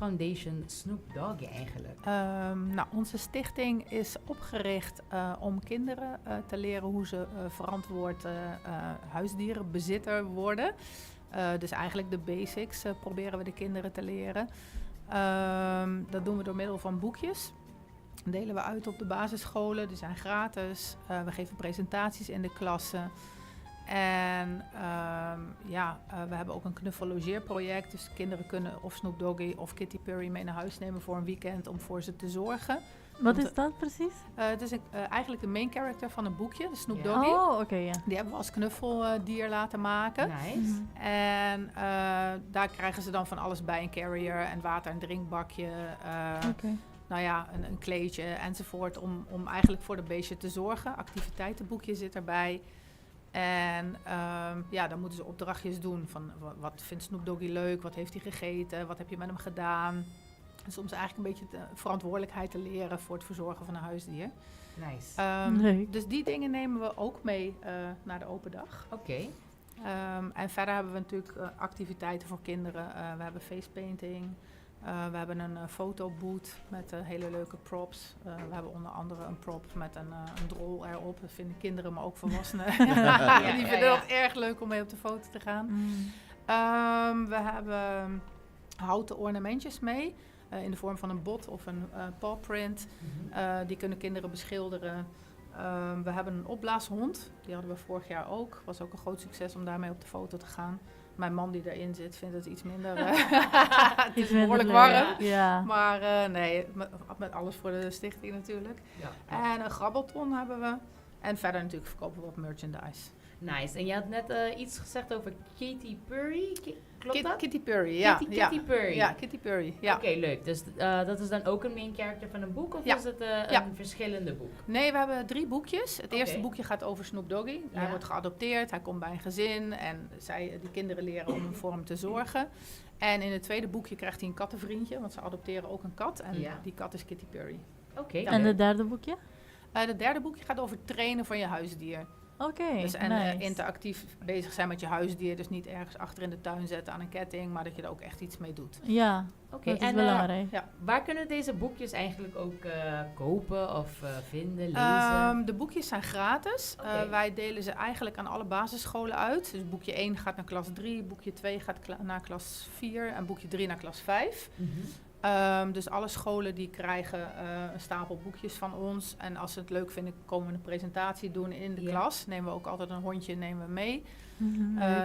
Foundation Snoop Doggy eigenlijk? Onze stichting is opgericht om kinderen te leren hoe ze verantwoord huisdierenbezitter worden. Dus eigenlijk de basics proberen we de kinderen te leren. Dat doen we door middel van boekjes. Dat delen we uit op de basisscholen, die zijn gratis. We geven presentaties in de klassen. En we hebben ook een knuffellogeerproject. Dus kinderen kunnen of Snoop Doggy of Kitty Purry mee naar huis nemen voor een weekend om voor ze te zorgen. Wat is dat precies? Het is eigenlijk de main character van een boekje, de Snoop Doggy. Oh, oké, ja. Die hebben we als knuffeldier laten maken. Nice. En daar krijgen ze dan van alles bij. Een carrier, en water, een drinkbakje. Oké. Een kleedje enzovoort. Om eigenlijk voor dat beestje te zorgen. Activiteitenboekje zit erbij. En dan moeten ze opdrachtjes doen. Van wat vindt Snoop Doggy leuk? Wat heeft hij gegeten? Wat heb je met hem gedaan? En soms eigenlijk een beetje de verantwoordelijkheid te leren voor het verzorgen van een huisdier. Nice. Dus die dingen nemen we ook mee naar de open dag. Oké. En verder hebben we natuurlijk activiteiten voor kinderen. We hebben facepainting. We hebben een fotoboot met hele leuke props. We hebben onder andere een prop met een drol erop. Dat vinden kinderen, maar ook volwassenen. Die vinden het erg leuk om mee op de foto te gaan. We hebben houten ornamentjes mee. In de vorm van een bot of een pawprint. Die kunnen kinderen beschilderen. We hebben een opblaashond. Die hadden we vorig jaar ook. Was ook een groot succes om daarmee op de foto te gaan. Mijn man die erin zit vindt het iets minder. Het is behoorlijk warm. Ja. Maar nee, met alles voor de stichting natuurlijk. Ja. En een grabbelton hebben we. En verder natuurlijk verkopen we op merchandise. Nice. En je had net iets gezegd over Kitty Purry. Klopt dat? Kitty Purry, ja. Kitty Purry. Ja, Kitty Purry, ja. Oké, leuk. Dus dat is dan ook een main character van een boek? Of is het een verschillende boek? Nee, we hebben 3 boekjes. Het eerste boekje gaat over Snoop Doggy. Ja. Hij wordt geadopteerd, hij komt bij een gezin. En die kinderen leren om voor hem te zorgen. En in het tweede boekje krijgt hij een kattenvriendje. Want ze adopteren ook een kat. En die kat is Kitty Purry. Oké. En het derde boekje? Het derde boekje gaat over trainen van je huisdier. Oké, Dus nice. Interactief bezig zijn met je huisdier. Dus niet ergens achter in de tuin zetten aan een ketting, maar dat je er ook echt iets mee doet. Ja, Oké, dat is en belangrijk. waar kunnen deze boekjes eigenlijk ook kopen of vinden, lezen? De boekjes zijn gratis. Oké. Wij delen ze eigenlijk aan alle basisscholen uit. Dus boekje 1 gaat naar klas 3, boekje 2 gaat naar klas 4 en boekje 3 naar klas 5. Dus alle scholen die krijgen een stapel boekjes van ons. En als ze het leuk vinden, komen we een presentatie doen in de klas. Nemen we ook altijd een hondje mee.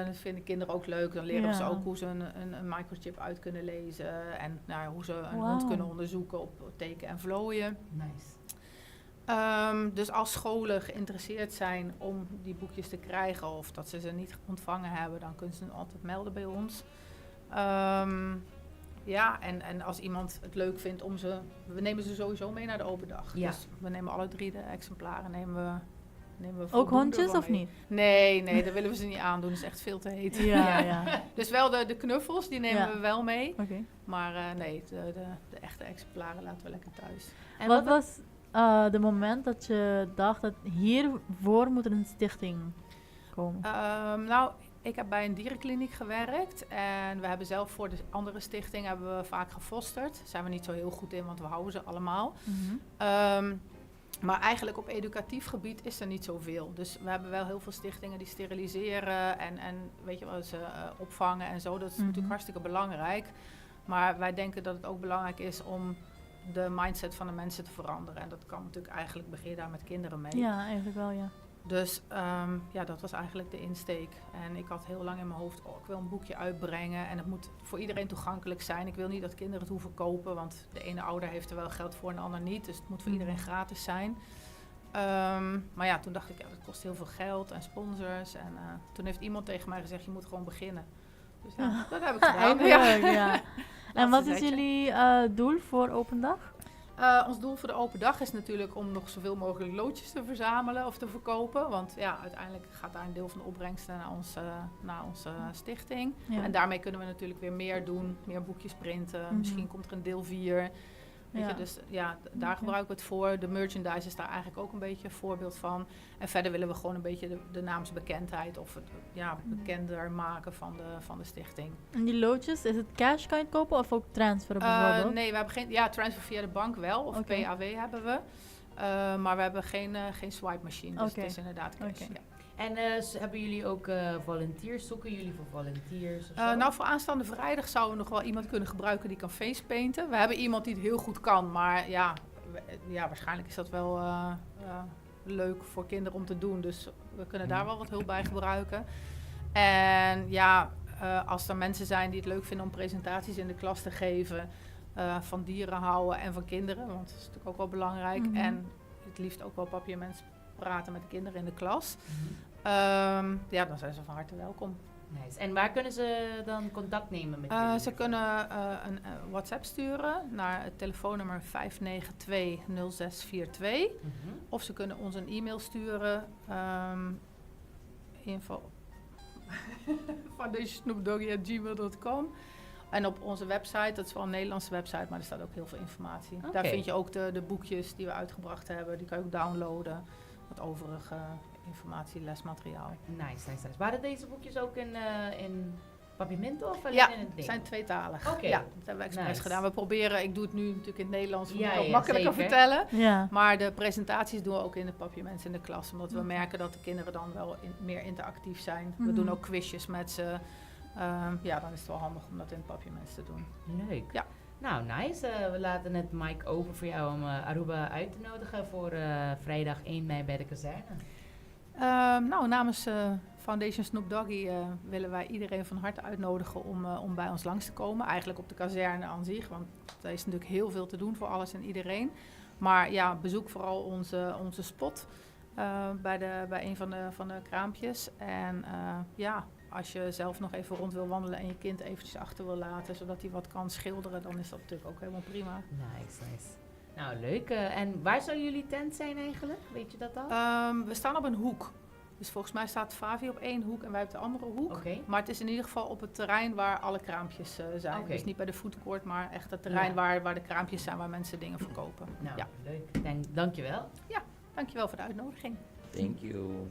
Dat vinden kinderen ook leuk. Dan leren we ze ook hoe ze een microchip uit kunnen lezen. En hoe ze een hond kunnen onderzoeken op teken en vlooien. Nice. Dus als scholen geïnteresseerd zijn om die boekjes te krijgen of dat ze niet ontvangen hebben, dan kunnen ze altijd melden bij ons. En als iemand het leuk vindt we nemen ze sowieso mee naar de open dag. Ja. Dus we nemen alle 3 de exemplaren nemen we Ook hondjes wel of mee. niet? Nee, daar willen we ze niet aandoen. Dat is echt veel te heet. Ja. Dus wel de knuffels, die nemen we wel mee. Oké. Maar de echte exemplaren laten we lekker thuis. En Wat was de moment dat je dacht dat hiervoor moet er een stichting komen? Ik heb bij een dierenkliniek gewerkt en we hebben zelf voor de andere stichting hebben we vaak gefosterd. Daar zijn we niet zo heel goed in, want we houden ze allemaal. Maar eigenlijk op educatief gebied is er niet zoveel. Dus we hebben wel heel veel stichtingen die steriliseren en weet je wel, ze opvangen en zo. Dat is natuurlijk hartstikke belangrijk. Maar wij denken dat het ook belangrijk is om de mindset van de mensen te veranderen. En dat kan natuurlijk eigenlijk, begin je daar met kinderen mee. Ja, eigenlijk wel, ja. Dus dat was eigenlijk de insteek. En ik had heel lang in mijn hoofd, ik wil een boekje uitbrengen. En het moet voor iedereen toegankelijk zijn. Ik wil niet dat kinderen het hoeven kopen, want de ene ouder heeft er wel geld voor en de ander niet. Dus het moet voor iedereen gratis zijn. Maar toen dacht ik, dat kost heel veel geld en sponsors. En toen heeft iemand tegen mij gezegd, je moet gewoon beginnen. Dus dat heb ik gedaan. Ja. En wat is jullie doel voor open dag? Ons doel voor de open dag is natuurlijk om nog zoveel mogelijk loodjes te verzamelen of te verkopen. Want uiteindelijk gaat daar een deel van de opbrengsten naar onze stichting. Ja. En daarmee kunnen we natuurlijk weer meer doen, meer boekjes printen. Misschien komt er een deel 4. Weet Ja. je? Dus ja, daar Oké. gebruiken we het voor. De merchandise is daar eigenlijk ook een beetje een voorbeeld van. En verder willen we gewoon een beetje de naamsbekendheid of het bekender maken van de stichting. En die loodjes, is het cash kan je het kopen of ook transfer bijvoorbeeld? Nee, we hebben geen transfer via de bank wel, of Oké. PAW hebben we. Maar we hebben geen swipe machine, dus Oké. het is inderdaad cash. Oké. Ja. En hebben jullie ook volunteers? Zoeken jullie voor volunteers? Of zo? Nou, voor aanstaande vrijdag zouden we nog wel iemand kunnen gebruiken die kan facepainten. We hebben iemand die het heel goed kan, maar ja, waarschijnlijk is dat wel leuk voor kinderen om te doen. Dus we kunnen daar wel wat hulp bij gebruiken. En ja, als er mensen zijn die het leuk vinden om presentaties in de klas te geven, van dieren houden en van kinderen, want dat is natuurlijk ook wel belangrijk. Mhm. En het liefst ook wel papiermens praten met de kinderen in de klas. Mhm. Dan zijn ze van harte welkom. Nice. En waar kunnen ze dan contact nemen met jullie? Ze kunnen een WhatsApp sturen naar het telefoonnummer 5920642. Mhm. Of ze kunnen ons een e-mail sturen. Info foundationsnoopdoggy@gmail.com. En op onze website, dat is wel een Nederlandse website, maar er staat ook heel veel informatie. Oké. Daar vind je ook de boekjes die we uitgebracht hebben. Die kan je ook downloaden. Wat overige informatie, lesmateriaal. Nice. Waren deze boekjes ook in Papiamento of alleen Ja, in het het Nederlands? zijn tweetalig. Oké. Ja, dat hebben we expres Nice. gedaan. We proberen, ik doe het nu natuurlijk in het Nederlands, om Ja, het ook ja, makkelijker zeker. vertellen. Ja. Maar de presentaties doen we ook in de papiermensen in de klas. Omdat we Oké. merken dat de kinderen dan wel meer interactief zijn. We Mhm. doen ook quizjes met ze. Dan is het wel handig om dat in het papiermens te doen. Leuk. Ja. Nou, nice. We laten het mic open voor jou om Aruba uit te nodigen voor vrijdag 1 mei bij de kazerne. Namens Foundation Snoop Doggy willen wij iedereen van harte uitnodigen om bij ons langs te komen. Eigenlijk op de kazerne aan zich, want er is natuurlijk heel veel te doen voor alles en iedereen. Maar ja, bezoek vooral onze spot bij een van de kraampjes. En als je zelf nog even rond wil wandelen en je kind eventjes achter wil laten, zodat hij wat kan schilderen, dan is dat natuurlijk ook helemaal prima. Nice. Nou, leuk. En waar zou jullie tent zijn eigenlijk? Weet je dat al? We staan op een hoek. Dus volgens mij staat Favi op één hoek en wij op de andere hoek. Oké. Maar het is in ieder geval op het terrein waar alle kraampjes zijn. Oké. Dus niet bij de foodcourt, maar echt het terrein Ja. waar de kraampjes zijn, waar mensen dingen verkopen. Nou, Ja. leuk. Dankjewel. Dankjewel voor de uitnodiging. Thank you.